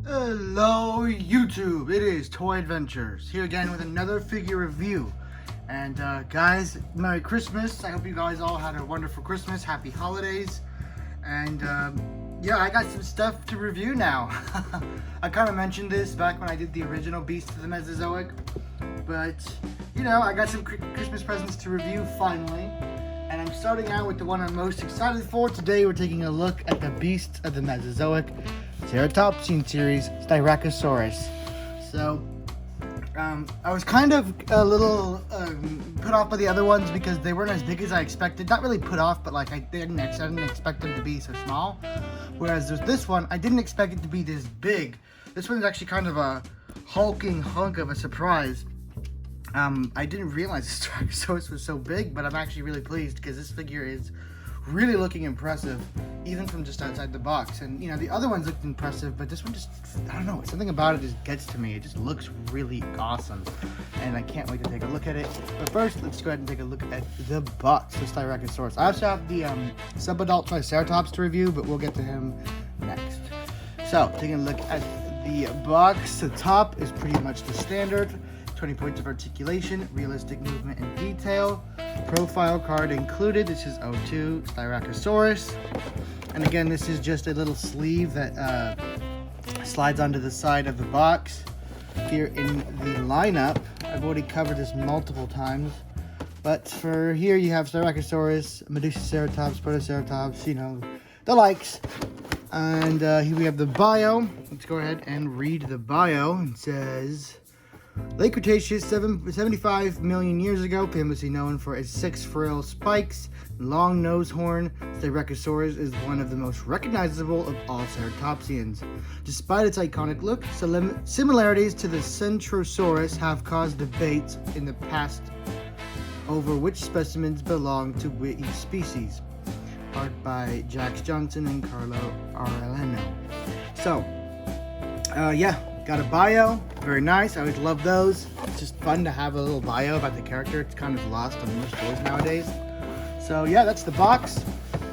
Hello YouTube, it is Toy Adventures, here again with another figure review. And guys, Merry Christmas. I hope you guys all had a wonderful Christmas, Happy Holidays. And yeah, I got some stuff to review now. I kind of mentioned this back when I did the original Beast of the Mesozoic. But, you know, I got some Christmas presents to review finally. And I'm starting out with the one I'm most excited for. Today we're taking a look at the Beast of the Mesozoic Triceratopsian series, Styracosaurus. So, I was kind of a little put off by the other ones because they weren't as big as I expected. Not really put off, but like I didn't expect them to be so small. Whereas there's this one, I didn't expect it to be this big. This one's actually kind of a hulking hunk of a surprise. I didn't realize the Styracosaurus was so big, but I'm actually really pleased because this figure is really looking impressive, even from just outside the box. And you know, the other ones looked impressive, but this one just, I don't know, something about it just gets to me. It just looks really awesome, and I can't wait to take a look at it. But first, let's go ahead and take a look at the box for Styracosaurus. I also have the subadult Triceratops to review, but we'll get to him next. So, taking a look at the box, the top is pretty much the standard. 20 points of articulation, realistic movement and detail. Profile card included. This is O2 Styracosaurus. And again, this is just a little sleeve that slides onto the side of the box. Here in the lineup, I've already covered this multiple times. But for here, you have Styracosaurus, Nociceratops, Protoceratops, you know, the likes. And here we have the bio. Let's go ahead and read the bio. It says, Late Cretaceous, 75 million years ago, famously known for its 6 frill spikes and long nose horn, Styracosaurus is one of the most recognizable of all ceratopsians. Despite its iconic look, similarities to the Centrosaurus have caused debates in the past over which specimens belong to which species. Art by Jax Johnson and Carlo Arellano. So, yeah. Got a bio, very nice. I always love those. It's just fun to have a little bio about the character. It's kind of lost on most toys nowadays. So yeah, that's the box.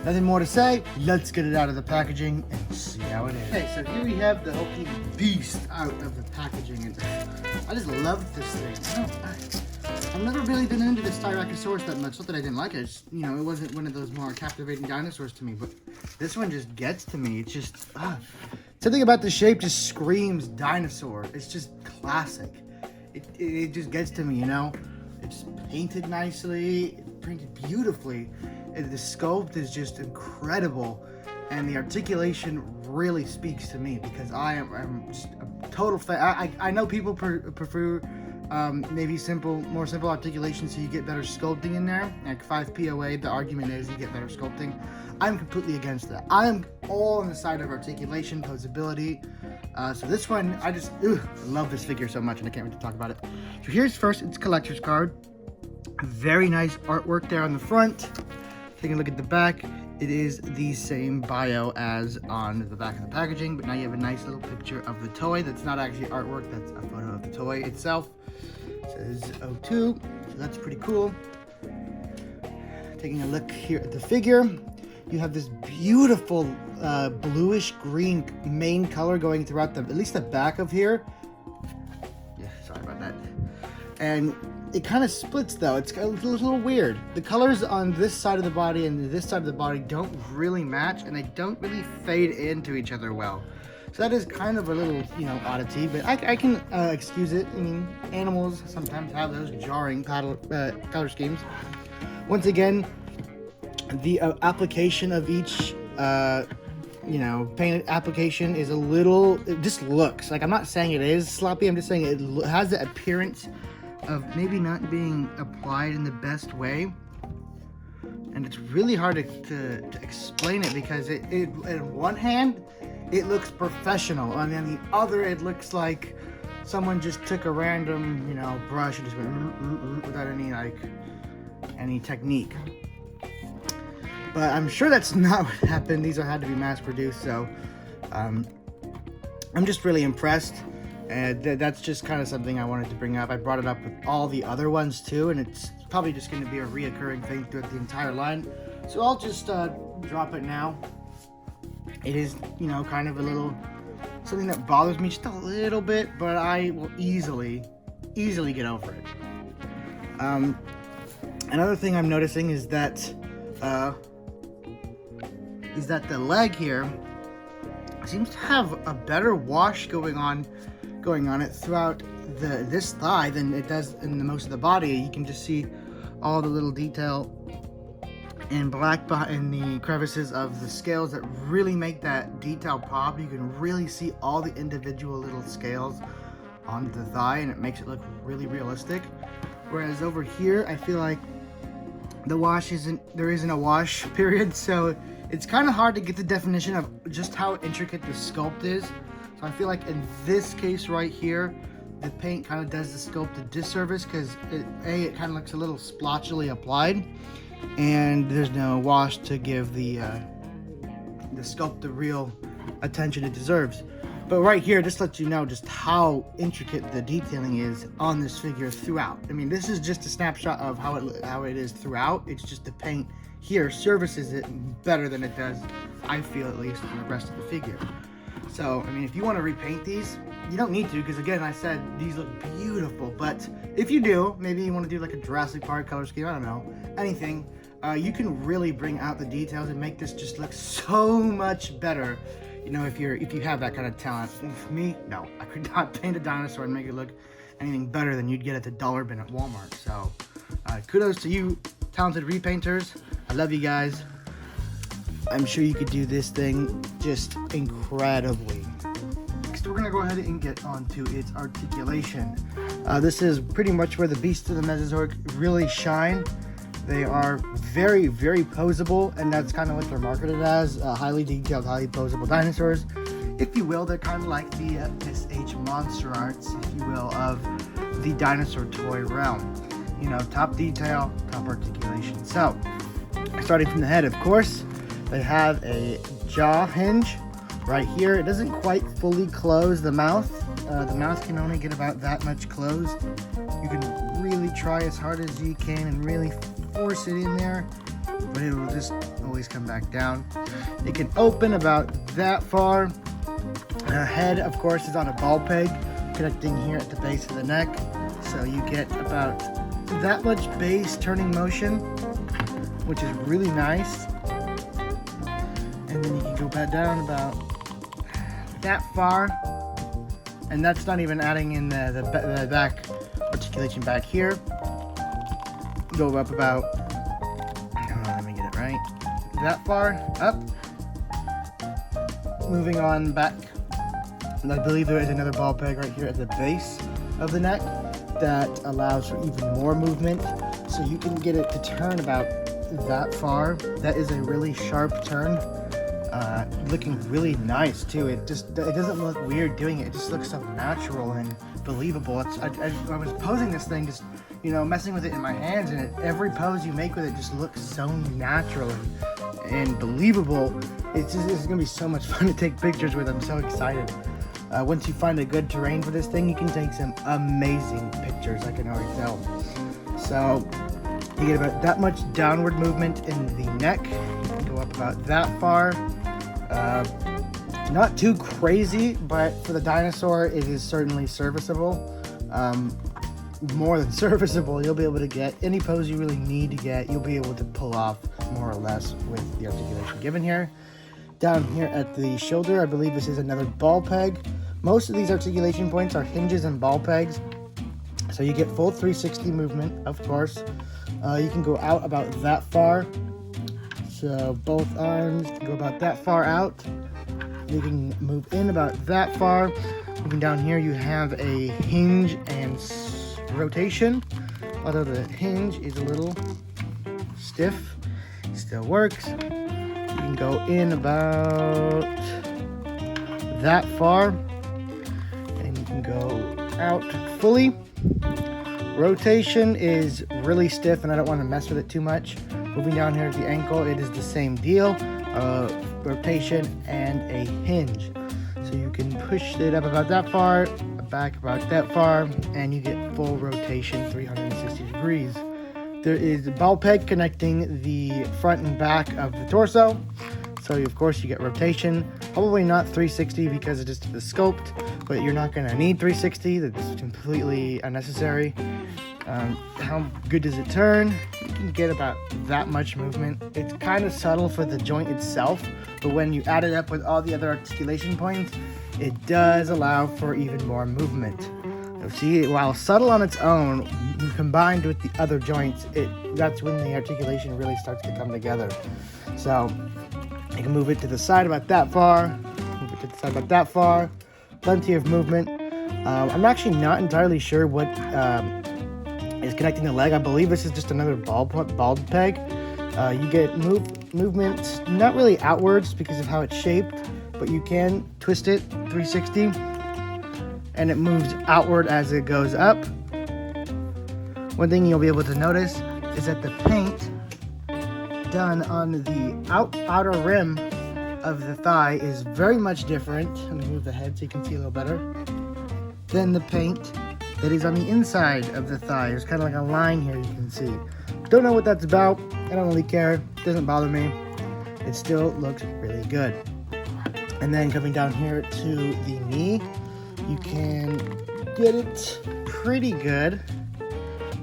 Nothing more to say. Let's get it out of the packaging and see how it is. Okay, so here we have the hulking beast out of the packaging. And I just love this thing. I've never really been into the Styracosaurus that much. Not that I didn't like it. Just, you know, it wasn't one of those more captivating dinosaurs to me. But this one just gets to me. It's just, something about the shape just screams dinosaur. It's just classic. It just gets to me, you know? It's painted nicely, printed beautifully. The sculpt is just incredible. And the articulation really speaks to me because I'm just a total fan. I know people prefer maybe more simple articulation so you get better sculpting in there. Like 5 POA, the argument is you get better sculpting. I'm completely against that. I'm all on the side of articulation, posability. So this one, I just love this figure so much and I can't wait to talk about it. So here's first its collector's card. Very nice artwork there on the front. Taking a look at the back, it is the same bio as on the back of the packaging, but now you have a nice little picture of the toy. That's not actually artwork, that's a photo of the toy itself. It says O2, so that's pretty cool. Taking a look here at the figure, you have this beautiful bluish green main color going throughout at least the back of here. Yeah, sorry about that. And it kind of splits though. It's a little weird. The colors on this side of the body and this side of the body don't really match, and they don't really fade into each other well. So that is kind of a little, you know, oddity, but I can excuse it. I mean, animals sometimes have those jarring color schemes. Once again, the application of each, you know, paint application is a little, it just looks, like I'm not saying it is sloppy, I'm just saying it has the appearance of maybe not being applied in the best way. And it's really hard to explain it because it in one hand, it looks professional, and then the other, it looks like someone just took a random, you know, brush and just went without any technique. But I'm sure that's not what happened. These had to be mass produced, so I'm just really impressed. And that's just kind of something I wanted to bring up. I brought it up with all the other ones too, and it's probably just going to be a reoccurring thing throughout the entire line. So I'll just drop it now. It is, you know, kind of a little something that bothers me just a little bit, but I will easily get over it. Another thing I'm noticing is that the leg here seems to have a better wash going on it throughout this thigh than it does in the most of the body. You can just see all the little detail in black in the crevices of the scales that really make that detail pop. You can really see all the individual little scales on the thigh, and it makes it look really realistic. Whereas over here, I feel like there isn't a wash period, so it's kind of hard to get the definition of just how intricate the sculpt is. So I feel like in this case right here, the paint kind of does the sculpt a disservice because it kind of looks a little splotchily applied, and there's no wash to give the sculpt the real attention it deserves. But right here, just lets you know just how intricate the detailing is on this figure throughout. I mean, this is just a snapshot of how it is throughout. It's just the paint here services it better than it does, I feel at least, for the rest of the figure. So, I mean, if you want to repaint these, you don't need to, because again, I said these look beautiful. But if you do, maybe you want to do like a Jurassic Park color scheme, I don't know, anything, you can really bring out the details and make this just look so much better. You know, if you have that kind of talent. For me, no, I could not paint a dinosaur and make it look anything better than you'd get at the dollar bin at Walmart. So, kudos to you, talented repainters. I love you guys. I'm sure you could do this thing just incredibly. Next, we're gonna go ahead and get onto its articulation. This is pretty much where the beasts of the Mesozoic really shine. They are very, very poseable, and that's kind of what they're marketed as, highly detailed, highly poseable dinosaurs. If you will, they're kind of like the SH monster arts, if you will, of the dinosaur toy realm. You know, top detail, top articulation. So, starting from the head, of course, they have a jaw hinge right here. It doesn't quite fully close the mouth. The mouth can only get about that much closed. You can really try as hard as you can and really force it in there, but it will just always come back down. It can open about that far. The head, of course, is on a ball peg connecting here at the base of the neck, so you get about that much base turning motion, which is really nice. And then you can go back down about that far, and that's not even adding in the back articulation back here. Go up about, let me get it right, that far up. Moving on back, and I believe there is another ball peg right here at the base of the neck that allows for even more movement, so you can get it to turn about that far. That is a really sharp turn, looking really nice too. It doesn't look weird doing it. It just looks so natural and believable. I was posing this thing, just, you know, messing with it in my hands, and every pose you make with it just looks so natural and believable. It's gonna be so much fun to take pictures with. I'm so excited. Once you find a good terrain for this thing, you can take some amazing pictures, I can already tell. So you get about that much downward movement in the neck. You can go up about that far. Not too crazy, but for the dinosaur, it is certainly serviceable. More than serviceable. You'll be able to get any pose you really need to get. You'll be able to pull off more or less with the articulation given here. Down here at the shoulder, I believe this is another ball peg. Most of these articulation points are hinges and ball pegs, so you get full 360 movement, of course. You can go out about that far, so both arms can go about that far out. You can move in about that far. Moving down here, you have a hinge and rotation. Although the hinge is a little stiff, it still works. You can go in about that far, and you can go out fully. Rotation is really stiff, and I don't want to mess with it too much. Moving down here at the ankle, it is the same deal. Rotation and a hinge. So you can push it up about that far, back about that far, and you get full rotation 360 degrees. There is a ball peg connecting the front and back of the torso. So of course you get rotation, probably not 360 because it is to the sculpt, but you're not going to need 360. That's completely unnecessary. How good does it turn? You can get about that much movement. It's kind of subtle for the joint itself, but when you add it up with all the other articulation points, it does allow for even more movement. So see, while subtle on its own, combined with the other joints, that's when the articulation really starts to come together. So you can move it to the side about that far, move it to the side about that far, plenty of movement. I'm actually not entirely sure what is connecting the leg. I believe this is just another bald peg. You get movement, not really outwards because of how it's shaped, but you can twist it 360 and it moves outward as it goes up. One thing you'll be able to notice is that the paint done on the outer rim of the thigh is very much different. Let me move the head so you can see a little better. Than the paint that is on the inside of the thigh. There's kind of like a line here you can see. Don't know what that's about. I don't really care. It doesn't bother me. It still looks really good. And then coming down here to the knee, you can get it pretty good.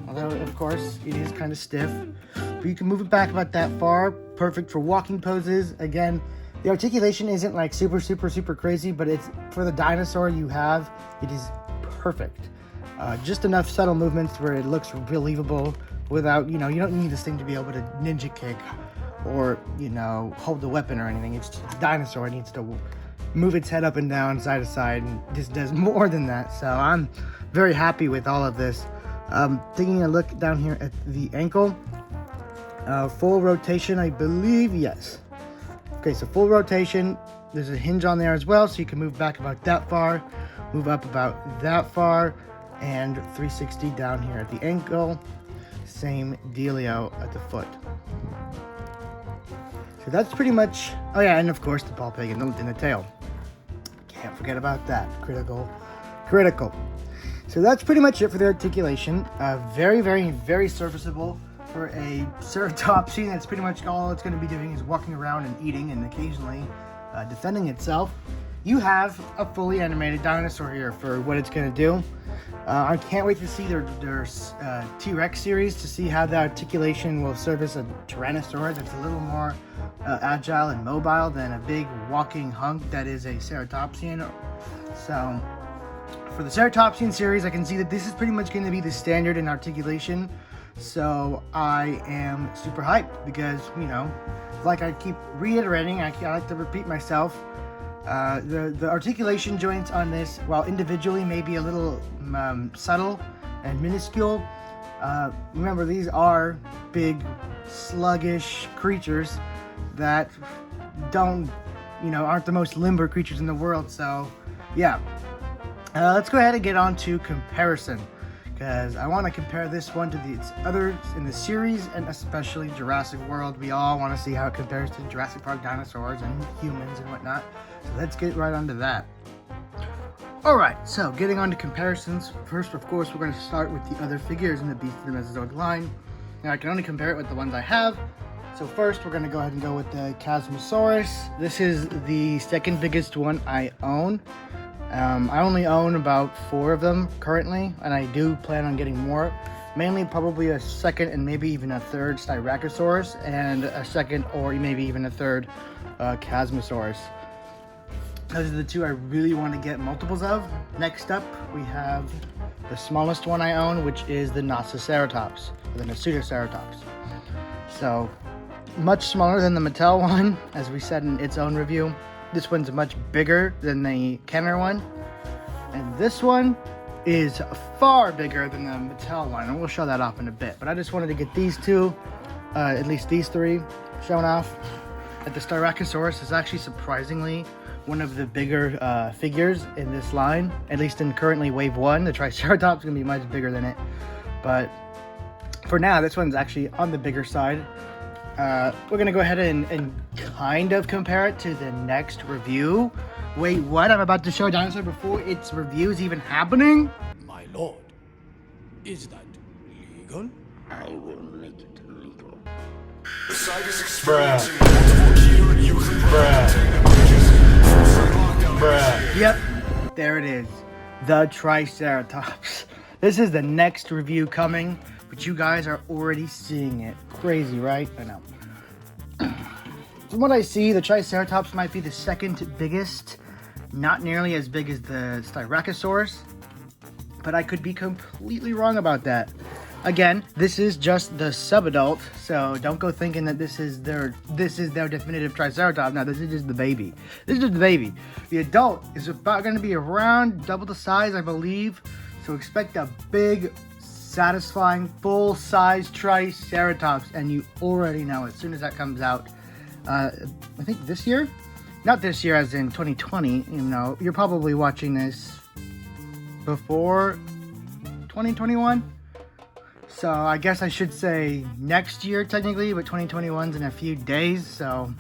Although, of course, it is kind of stiff. But you can move it back about that far. Perfect for walking poses. Again, the articulation isn't like super crazy, but it's for the dinosaur you have, it is perfect. Just enough subtle movements where it looks believable without, you don't need this thing to be able to ninja kick or, hold the weapon or anything. It's just a dinosaur. It needs to move its head up and down, side to side, and this does more than that. So I'm very happy with all of this. Taking a look down here at the ankle, full rotation, I believe, yes. Okay, so full rotation. There's a hinge on there as well, so you can move back about that far, move up about that far, and 360 down here at the ankle. Same dealio at the foot. So that's pretty much, oh yeah, and of course the ball peg in the tail. Can't forget about that. Critical. So that's pretty much it for the articulation. Very serviceable for a ceratopsy. That's pretty much all it's going to be doing is walking around and eating and occasionally defending itself. You have a fully animated dinosaur here for what it's going to do. I can't wait to see their T-Rex series to see how the articulation will service a Tyrannosaurus that's a little more agile and mobile than a big walking hunk that is a ceratopsian. So for the ceratopsian series, I can see that this is pretty much going to be the standard in articulation. So I am super hyped because, like I keep reiterating, I like to repeat myself. The articulation joints on this, while individually may be a little subtle and minuscule, remember these are big, sluggish creatures that aren't the most limber creatures in the world. So, yeah. Let's go ahead and get on to comparison, because I want to compare this one to the others in the series, and especially Jurassic World. We all want to see how it compares to Jurassic Park dinosaurs and humans and whatnot. So let's get right onto that. Alright, so getting on to comparisons. First, of course, we're going to start with the other figures in the Beast of the Mesozoic line. Now, I can only compare it with the ones I have. So first, we're going to go ahead and go with the Chasmosaurus. This is the second biggest one I own. I only own about 4 of them currently, and I do plan on getting more. Mainly probably a second and maybe even a third Styracosaurus, and a second or maybe even a third Chasmosaurus. Those are the 2 I really want to get multiples of. Next up, we have the smallest one I own, which is the Nociceratops, or the Nociceratops. So, much smaller than the Mattel one, as we said in its own review. This one's much bigger than the Kenner one. And this one is far bigger than the Mattel one, and we'll show that off in a bit. But I just wanted to get these 2, at least these 3, shown off. That the Styracosaurus is actually surprisingly one of the bigger figures in this line, at least in currently wave 1. The Triceratops is going to be much bigger than it. But for now, this one's actually on the bigger side. We're going to go ahead and kind of compare it to the next review. Wait, what? I'm about to show a dinosaur before its review is even happening? My lord, is that legal? I will make it legal. The site is experiencing multiple key reviews and Yep, there it is. The Triceratops. This is the next review coming, but you guys are already seeing it. Crazy, right? I know. From what I see, the Triceratops might be the second biggest. Not nearly as big as the Styracosaurus, but I could be completely wrong about that. Again, this is just the subadult, so don't go thinking that this is their definitive Triceratops. No, this is just the baby. This is just the baby. The adult is about going to be around double the size, I believe. So expect a big, satisfying, full-size Triceratops, and you already know as soon as that comes out. I think this year? Not this year as in 2020, you know, you're probably watching this before 2021. So I guess I should say next year technically, but 2021's in a few days. So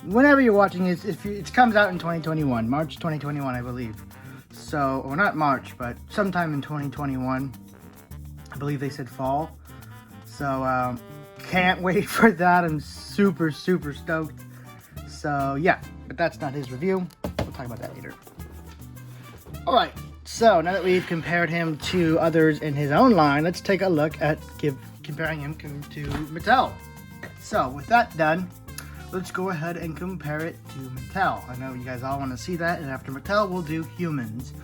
whenever you're watching it, it comes out in 2021, March 2021, I believe. So, or not March, but sometime in 2021. I believe they said fall. So can't wait for that. I'm super, super stoked. So yeah, but that's not his review. We'll talk about that later. All right. So now that we've compared him to others in his own line, let's take a look at comparing him to Mattel. So with that done, let's go ahead and compare it to Mattel. I know you guys all want to see that, and after Mattel, we'll do humans.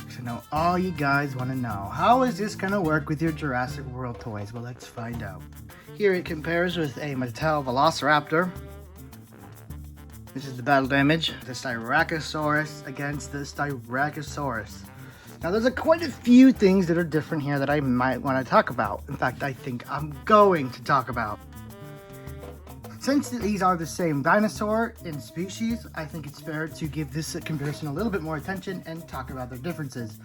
So I know all you guys want to know. How is this going to work with your Jurassic World toys? Well, let's find out. Here it compares with a Mattel Velociraptor. This is the battle damage. The Styracosaurus against the Styracosaurus. Now, there's quite a few things that are different here that I might want to talk about. In fact, I think I'm going to talk about. Since these are the same dinosaur in species, I think it's fair to give this comparison a little bit more attention and talk about their differences.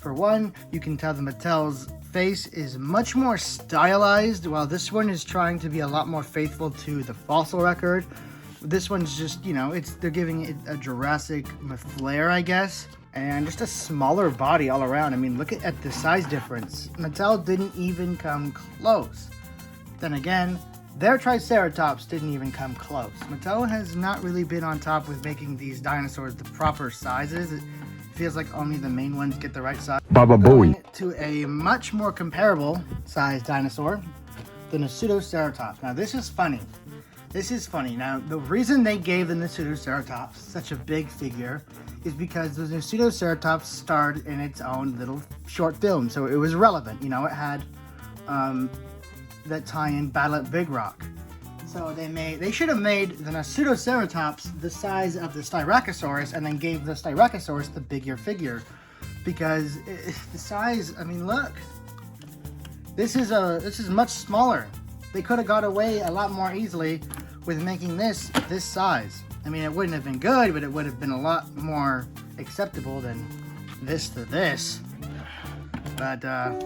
For one, you can tell the Mattel's face is much more stylized, while this one is trying to be a lot more faithful to the fossil record. This one's just, you know, they're giving it a Jurassic flair, I guess. And just a smaller body all around. I mean, look at the size difference. Mattel didn't even come close. Then again, their Triceratops didn't even come close. Mattel has not really been on top with making these dinosaurs the proper sizes. It feels like only the main ones get the right size. Baba Booey. To a much more comparable sized dinosaur, the Nociceratops. Now, this is funny. This is funny. Now, the reason they gave the Nociceratops such a big figure is because the Nociceratops starred in its own little short film, so it was relevant. You know, it had that tie-in Battle at Big Rock. So they should have made the Nociceratops the size of the Styracosaurus and then gave the Styracosaurus the bigger figure, because the size. I mean, look. This is much smaller. They could have got away a lot more easily with making this size. I mean, it wouldn't have been good, but it would have been a lot more acceptable than this to this. But,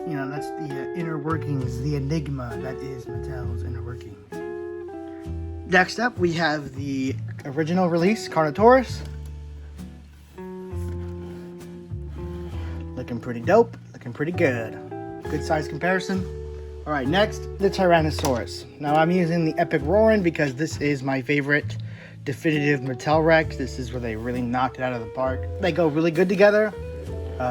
you know, that's the inner workings, the enigma that is Mattel's inner working. Next up, we have the original release, Carnotaurus. Looking pretty dope, looking pretty good. Good size comparison. All right, next, the Tyrannosaurus. Now, I'm using the Epic Roaring because this is my favorite definitive Mattel Rex. This is where they really knocked it out of the park. They go really good together.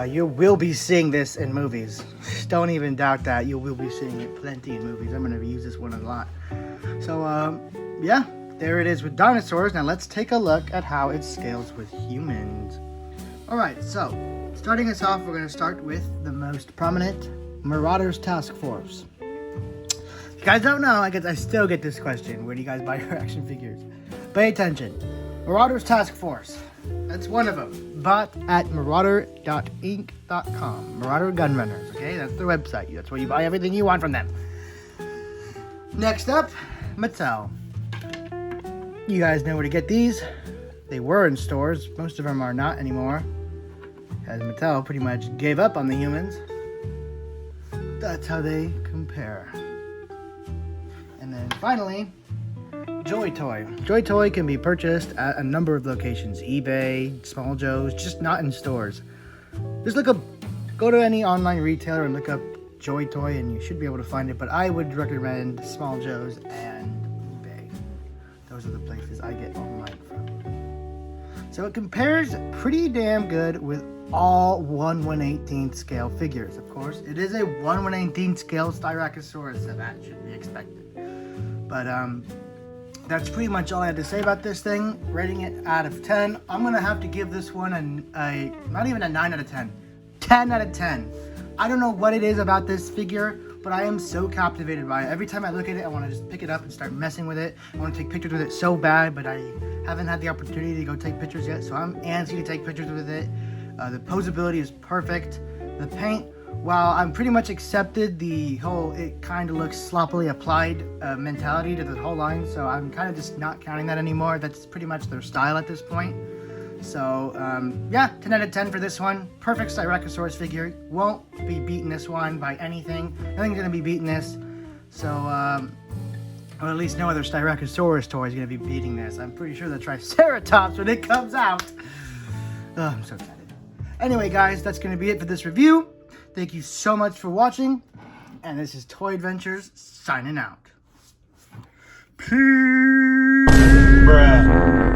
You will be seeing this in movies. Don't even doubt that. You will be seeing it plenty in movies. I'm going to use this one a lot. So, yeah, there it is with dinosaurs. Now, let's take a look at how it scales with humans. All right, so, starting us off, we're going to start with the most prominent Marauders Task Force. If you guys don't know, I still get this question. Where do you guys buy your action figures? Pay attention. Marauders Task Force. That's one of them. Bought at marauder.inc.com. Marauder Gunrunners, okay? That's their website. That's where you buy everything you want from them. Next up, Mattel. You guys know where to get these. They were in stores. Most of them are not anymore, as Mattel pretty much gave up on the humans. That's how they compare. And then finally, Joy Toy. Joy Toy can be purchased at a number of locations. eBay, Small Joe's, just not in stores. Just go to any online retailer and look up Joy Toy and you should be able to find it. But I would recommend Small Joe's and eBay. Those are the places I get all mine from. So it compares pretty damn good with all 1/118th scale figures. Of course, it is a 1/118th scale Styracosaurus, so that should be expected. But that's pretty much all I had to say about this thing. Rating it out of 10, I'm gonna have to give this one a not even a 9 out of 10, 10 out of 10. I don't know what it is about this figure, but I am so captivated by it. Every time I look at it, I want to just pick it up and start messing with it. I want to take pictures with it so bad, but I haven't had the opportunity to go take pictures yet, so I'm antsy to take pictures with it. The posability is perfect. The paint, while I'm pretty much accepted the whole it kind of looks sloppily applied mentality to the whole line, so I'm kind of just not counting that anymore. That's pretty much their style at this point. So yeah, 10 out of 10 for this one. Perfect Styracosaurus figure. Won't be beating this one by anything. Nothing's gonna be beating this. So or at least no other Styracosaurus toy is gonna be beating this. I'm pretty sure the Triceratops when it comes out. Oh, I'm so excited. Anyway, guys, that's gonna be it for this review. Thank you so much for watching, and this is Toy Adventures signing out. Peace. Bruh.